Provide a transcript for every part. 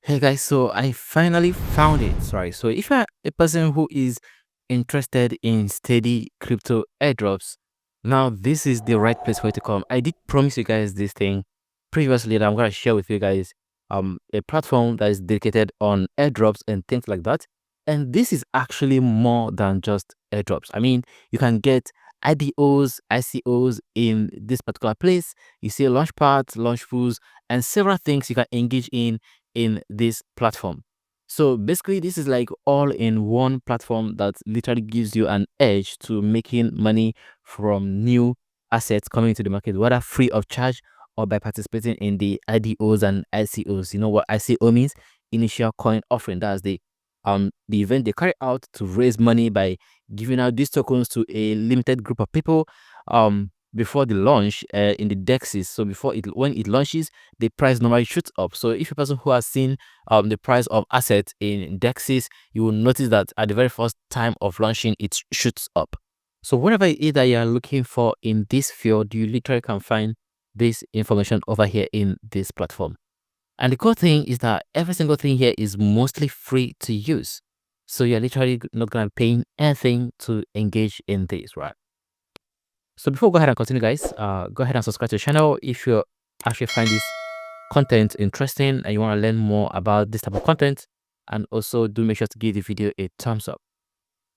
Hey guys, so I finally found it. Sorry. So if you're a person who is interested in steady crypto airdrops, now this is the right place for you to come. I did promise you guys this thing previously that I'm gonna share with you guys a platform that is dedicated on airdrops and things like that. And this is actually more than just airdrops. I mean, you can get IDOs, ICOs in this particular place. You see launch pads, launch pools, and several things you can engage in this platform. So basically, this is like all in one platform that literally gives you an edge to making money from new assets coming into the market, whether free of charge or by participating in the IDOs and ICOs. You know what ICO means? Initial coin offering. That's the event they carry out to raise money by giving out these tokens to a limited group of people before the launch in the dexes. So when it launches, the price normally shoots up. So if you're a person who has seen the price of assets in dexes, you will notice that at the very first time of launching, it shoots up. So whatever it is that you are looking for in this field, you literally can find this information over here in this platform. And the cool thing is that every single thing here is mostly free to use. So you're literally not going to pay anything to engage in this, right? So before we go ahead and continue, guys, go ahead and subscribe to the channel if you actually find this content interesting and you want to learn more about this type of content. And also do make sure to give the video a thumbs up.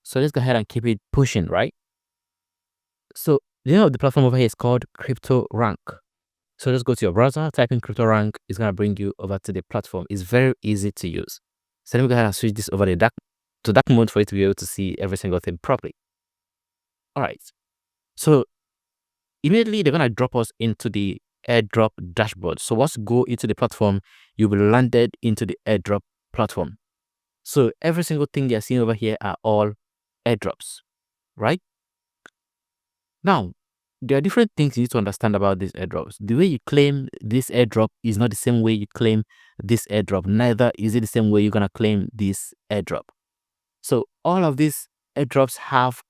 So let's go ahead and keep it pushing, right? So the name of the platform over here is called Crypto Rank. So just go to your browser, type in Crypto Rank. It's going to bring you over to the platform. It's very easy to use. So let me go ahead and switch this over to dark mode for you to be able to see every single thing properly. All right. So immediately they're going to drop us into the airdrop dashboard. So once you go into the platform, you'll be landed into the airdrop platform. So every single thing you're seeing over here are all airdrops, right? Now, there are different things you need to understand about these airdrops. The way you claim this airdrop is not the same way you claim this airdrop. Neither is it the same way you're going to claim this airdrop. So all of these airdrops have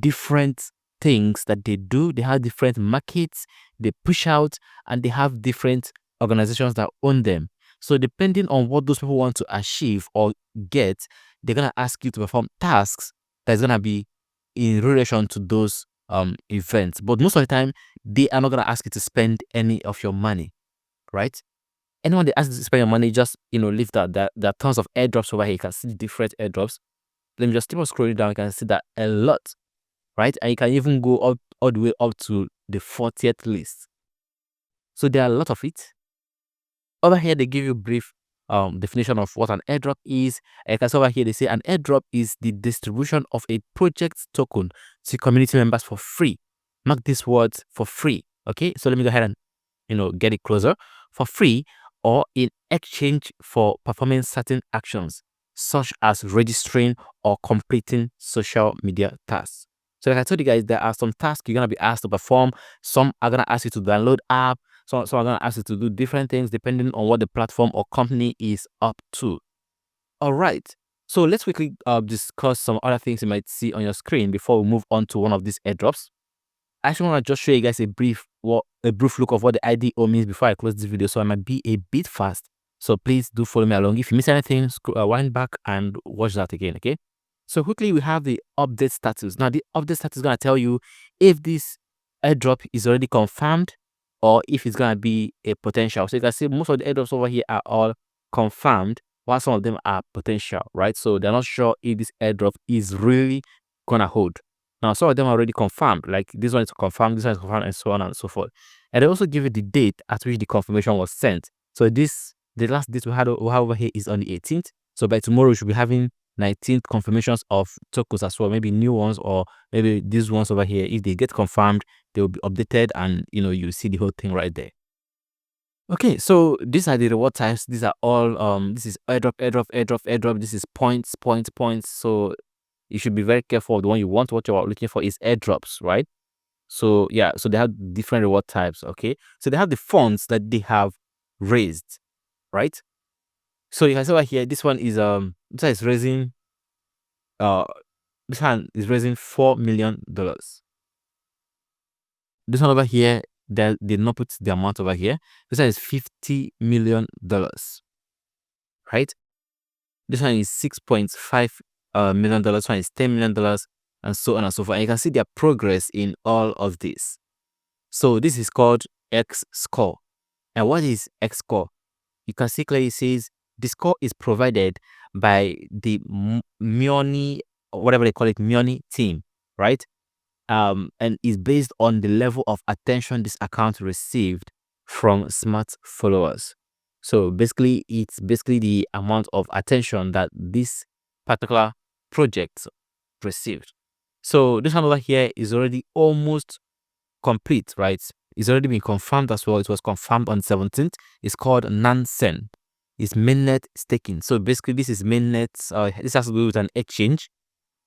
different things that they do. They have different markets they push out, and they have different organizations that own them. So depending on what those people want to achieve or get, they're going to ask you to perform tasks that's going to be in relation to those events. But most of the time, they are not going to ask you to spend any of your money, right? Anyone that asks you to spend your money, just leave that. There are tons of airdrops over here. You can see different airdrops. Let me just keep on scrolling down. You can see that a lot, right? And you can even go up all the way up to the 40th list. So there are a lot of it. Over here, they give you a brief definition of what an airdrop is. And over here, they say an airdrop is the distribution of a project token to community members for free. Mark these words for free. Okay, so let me go ahead and get it closer. For free or in exchange for performing certain actions, such as registering or completing social media tasks. So like I told you guys, there are some tasks you're going to be asked to perform. Some are going to ask you to download app. Some are going to ask you to do different things depending on what the platform or company is up to. All right. So let's quickly discuss some other things you might see on your screen before we move on to one of these airdrops. I actually want to just show you guys a brief look of what the IDO means before I close this video. So I might be a bit fast. So please do follow me along. If you miss anything, wind back and watch that again, okay? So quickly, we have the update status. Now, the update status is going to tell you if this airdrop is already confirmed or if it's going to be a potential. So you can see most of the airdrops over here are all confirmed, while some of them are potential, right? So they're not sure if this airdrop is really going to hold. Now, some of them are already confirmed, like this one is confirmed, this one is confirmed, and so on and so forth. And they also give you the date at which the confirmation was sent. So the last date we have over here is on the 18th. So by tomorrow, we should be having 19 confirmations of tokens as well, maybe new ones, or maybe these ones over here. If they get confirmed, they will be updated, and you see the whole thing right there. Okay, so these are the reward types. These are all this is airdrop. This is points. So you should be very careful of the one you want. What you're looking for is airdrops, right? So yeah, so they have different reward types. Okay, so they have the funds that they have raised, right? So you can see over here, this one is raising this one is raising $4 million. This one over here, they did not put the amount over here. This one is $50 million. right? This one is $6.5 million. This one is $10 million, and so on and so forth. And you can see their progress in all of this. So this is called X score. And what is X score? You can see clearly it says the score is provided by the Mioni, or whatever they call it, Mioni team, right? And is based on the level of attention this account received from smart followers. So basically, it's basically the amount of attention that this particular project received. So this one over here is already almost complete, right? It's already been confirmed as well. It was confirmed on 17th. It's called Nansen. It's mainnet staking. So basically, this is mainnet. This has to do with an exchange,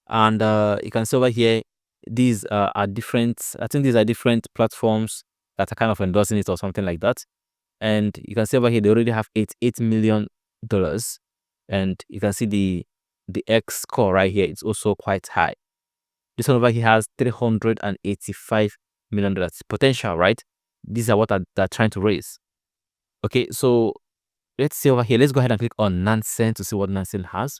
and you can see over here, these are different. I think these are different platforms that are kind of endorsing it or something like that. And you can see over here they already have $8 million, and you can see the X score right here. It's also quite high. This one over here has $385 million potential, right? These are what they're trying to raise. Okay, so let's see over here. Let's go ahead and click on Nansen to see what Nansen has.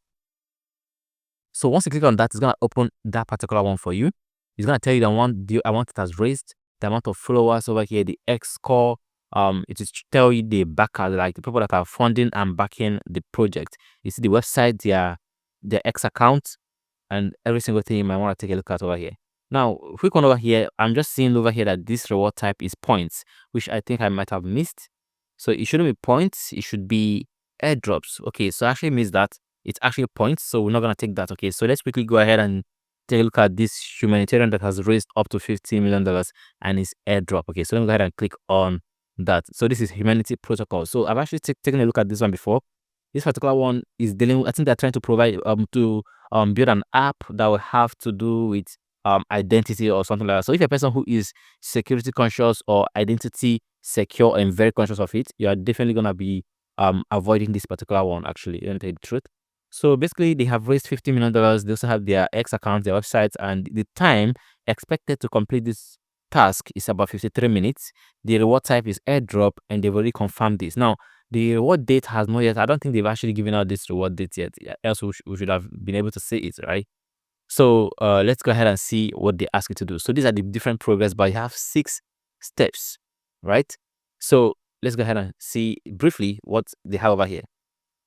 So once you click on that, it's gonna open that particular one for you. It's gonna tell you the amount it has raised, the amount of followers over here, the X score. It is tell you the backer, like the people that are funding and backing the project. You see the website, their X account, and every single thing you might want to take a look at over here. Now, quick one over here. I'm just seeing over here that this reward type is points, which I think I might have missed. So it shouldn't be points. It should be airdrops. Okay, so I actually missed that. It's actually points, so we're not gonna take that. Okay, so let's quickly go ahead and take a look at this humanitarian that has raised up to $50 million and is airdrop. Okay, so let me go ahead and click on that. So this is humanity protocol. So I've actually taken a look at this one before. This particular one is dealing. I think they're trying to provide to build an app that will have to do with identity or something like that. So if you're a person who is security conscious or identity secure and very conscious of it, you are definitely gonna be avoiding this particular one. Actually, let me tell you the truth. So basically, they have raised $50 million. They also have their X account, their websites, and the time expected to complete this task is about 53 minutes. The reward type is airdrop, and they've already confirmed this. Now, the reward date has not yet. I don't think they've actually given out this reward date yet. Else we should have been able to see it, right? So let's go ahead and see what they ask you to do. So these are the different progress, but you have 6 steps, right? So let's go ahead and see briefly what they have over here.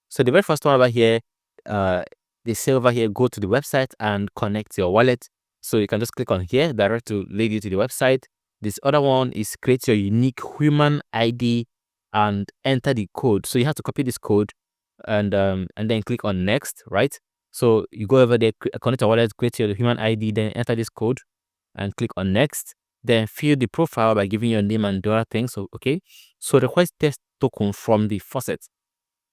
So the very first one over here, they say over here, go to the website and connect your wallet. So you can just click on here, direct to lead you to the website. This other one is create your unique human ID and enter the code. So you have to copy this code and then click on next, right? So you go over there, connect your wallet, create your human ID, then enter this code and click on next. Then fill the profile by giving your name and the other things. So okay. So request test token from the faucet.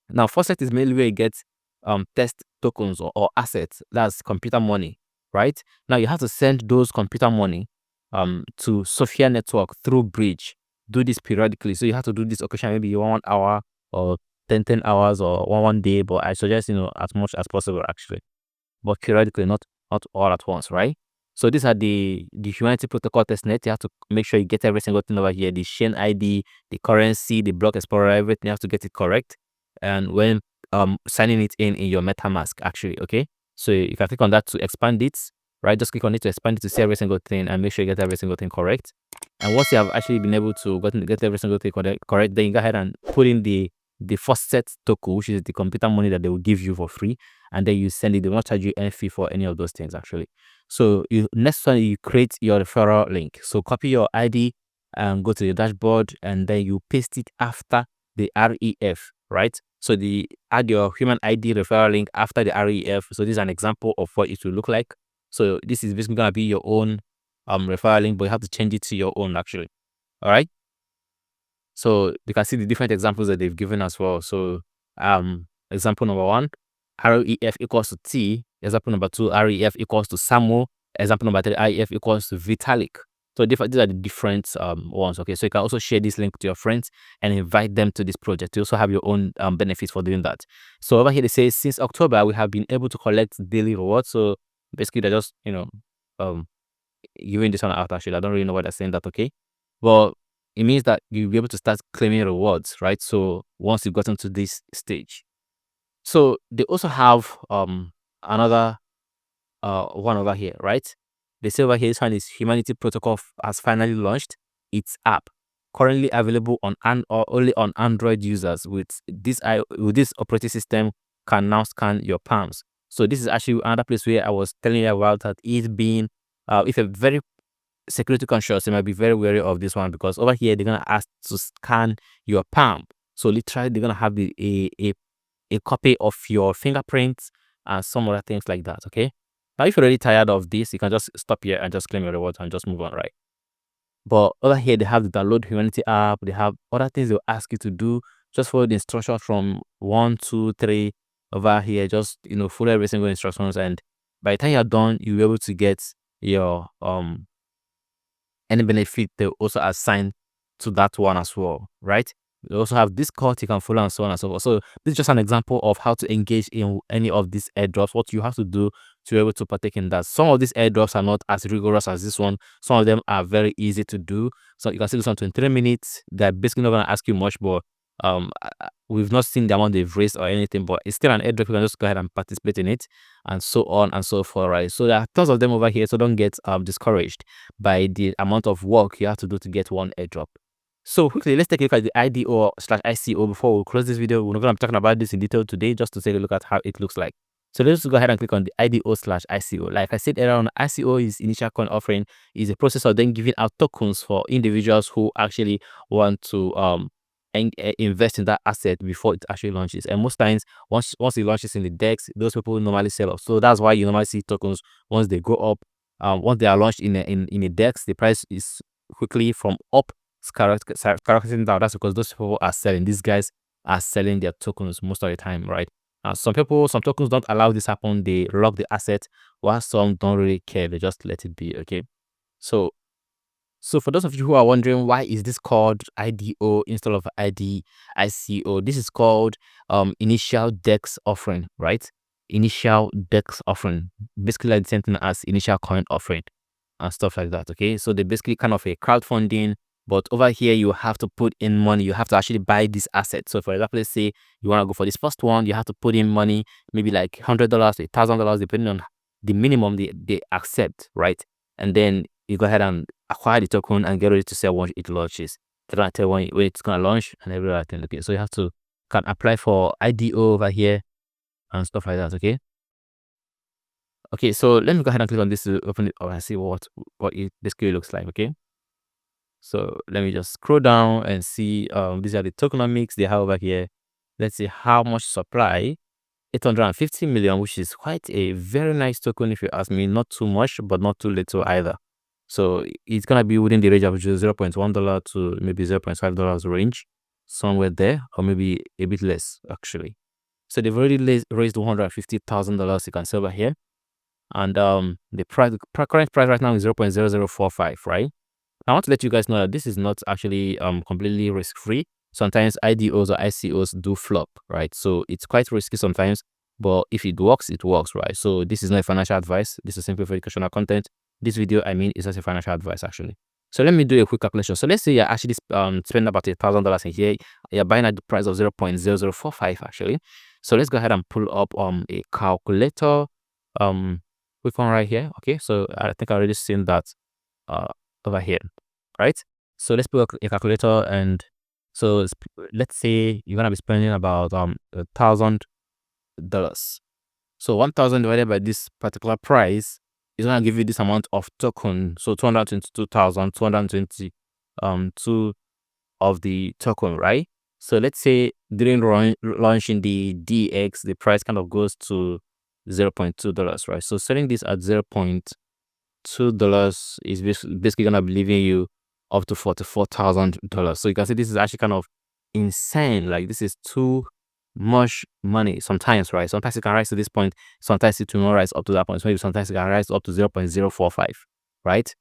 Now, faucet is mainly where you get test tokens or assets. That's computer money, right? Now you have to send those computer money to Sophia network through bridge. Do this periodically. So you have to do this occasionally, maybe 1 hour or 10 hours or one day. But I suggest as much as possible actually. But periodically, not all at once, right? So these are the humanity protocol testnet. You have to make sure you get every single thing over here: the chain ID, the currency, the block explorer, everything. You have to get it correct. And when signing it in your MetaMask, actually, okay. So you can click on that to expand it, right? Just click on it to expand it to see every single thing and make sure you get every single thing correct. And once you have actually been able to get every single thing correct, then you go ahead and put in the faucet token, which is the computer money that they will give you for free, and then you send it. They will not charge you any fee for any of those things actually. So next one, you create your referral link. So copy your ID and go to the dashboard, and then you paste it after the REF, right? So add your human ID referral link after the REF. So this is an example of what it will look like. So this is basically gonna be your own referral link, but you have to change it to your own actually. All right. So you can see the different examples that they've given as well. So example number 1, REF equals to T. Example number 2, REF equals to Samu. Example number 3, REF equals to Vitalik. So these are the different ones. Okay, so you can also share this link to your friends and invite them to this project. You also have your own benefits for doing that. So over here they say since October we have been able to collect daily rewards. So basically they're just giving this one out. Actually, I don't really know why they're saying that. Okay, well, it means that you'll be able to start claiming rewards, right? So once you've gotten to this stage. So they also have another one over here, right? They say over here, this one is Humanity Protocol has finally launched its app, currently available on or only on Android users. With this operating system, can now scan your palms. So this is actually another place where I was telling you about that it being, if you're very security conscious, you might be very wary of this one, because over here they're gonna ask to scan your palm. So literally they're gonna have a copy of your fingerprints and some other things like that. Okay. Now, if you're already tired of this, you can just stop here and just claim your rewards and just move on, right? But over here, they have the download Humanity app. They have other things they'll ask you to do. Just follow the instructions from 1, 2, 3 over here. Just follow every single instructions, and by the time you're done, you'll be able to get your any benefit they also assign to that one as well, right? We also have Discord you can follow, and so on and so forth. So this is just an example of how to engage in any of these airdrops, what you have to do to be able to partake in that. Some of these airdrops are not as rigorous as this one. Some of them are very easy to do. So you can see this one 23 minutes. They're basically not going to ask you much, but we've not seen the amount they've raised or anything, but it's still an airdrop. You can just go ahead and participate in it, and so on and so forth, right? So there are tons of them over here, so don't get discouraged by the amount of work you have to do to get one airdrop. So quickly, let's take a look at the IDO/ICO before we close this video. We're not going to be talking about this in detail today, just to take a look at how it looks like. So let's go ahead and click on the IDO/ICO. Like I said earlier on, ICO is initial coin offering, is a process of then giving out tokens for individuals who actually want to invest in that asset before it actually launches. And most times, once it launches in the DEX, those people normally sell off. So that's why you normally see tokens once they go up. Once they are launched in a DEX, the price is quickly from up skyrocketing down. That's because those people are selling. These guys are selling their tokens most of the time, right? Some tokens don't allow this happen. They lock the asset, while some don't really care. They just let it be. Okay. So for those of you who are wondering why is this called IDO instead of ICO, this is called initial DEX offering, right? Initial DEX offering, basically like the same thing as initial coin offering and stuff like that. Okay, so they basically kind of a crowdfunding, but over here you have to put in money. You have to actually buy this asset. So for example, let's say you want to go for this first one, you have to put in money, maybe like $100, $1,000, depending on the minimum they accept, right? And then you go ahead and acquire the token and get ready to sell once it launches. They're gonna tell when it's gonna launch and everything. Okay, so you have to can apply for IDO over here and stuff like that. Okay, so let me go ahead and click on this to open it up and see what it basically looks like. Okay, so let me just scroll down and see these are the tokenomics they have over here. Let's see how much supply. 850 million, which is quite a very nice token if you ask me. Not too much, but not too little either. So it's gonna be within the range of $0.1 to maybe $0.5 range, somewhere there, or maybe a bit less actually. So they've already raised $150,000. You can see over here, and the current price right now is 0.0045, right? I want to let you guys know that this is not actually completely risk free. Sometimes IDOs or ICOs do flop, right? So it's quite risky sometimes, but if it works, right? So this is not a financial advice. This is simply for educational content. This video, I mean, is just a financial advice actually. So let me do a quick calculation. So let's say you're actually spending about $1,000 in here. You're buying at the price of 0.0045 actually. So let's go ahead and pull up a calculator. Quick one right here. Okay, so I think I already seen that over here, right? So let's put a calculator, and so let's say you're gonna be spending about $1,000. So 1,000 divided by this particular price is gonna give you this amount of token. So 222,220 two of the token, right? So let's say during launching the DX, the price kind of goes to $0.2, right? So selling this at $0.2 is basically gonna be leaving you up to $44,000. So you can see this is actually kind of insane. Like, this is too much money sometimes, right? Sometimes it can rise to this point, sometimes it will not rise up to that point. Maybe sometimes it can rise up to 0.045, right?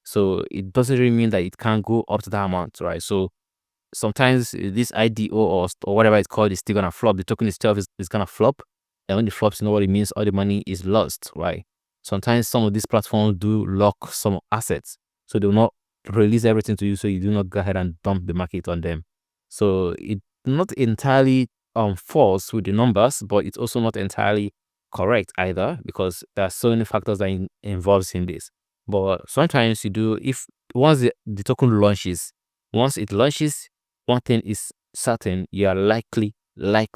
So it doesn't really mean that it can't go up to that amount, right? So sometimes this IDO or whatever it's called is still gonna flop. The token itself is gonna flop, and when it flops, you know what it means? All the money is lost, right? Sometimes some of these platforms do lock some assets, so they will not release everything to you, so you do not go ahead and dump the market on them. So it's not entirely false with the numbers, but it's also not entirely correct either, because there are so many factors that involves in this. But sometimes you do, if once the token launches, once it launches, one thing is certain: you are likely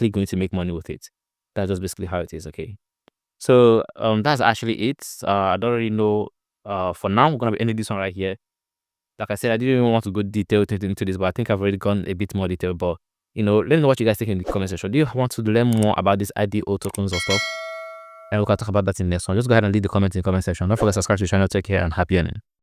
going to make money with it. That's just basically how it is. Okay, so that's actually it. I don't really know. For now, we're gonna be ending this one right here. Like I said, I didn't even want to go detailed into this, but I think I've already gone a bit more detailed. But let me know what you guys think in the comment section. Do you want to learn more about this IDO tokens or stuff? And we can talk about that in the next one. Just go ahead and leave the comment in the comment section. Don't forget to subscribe to the channel. Take care and happy earning.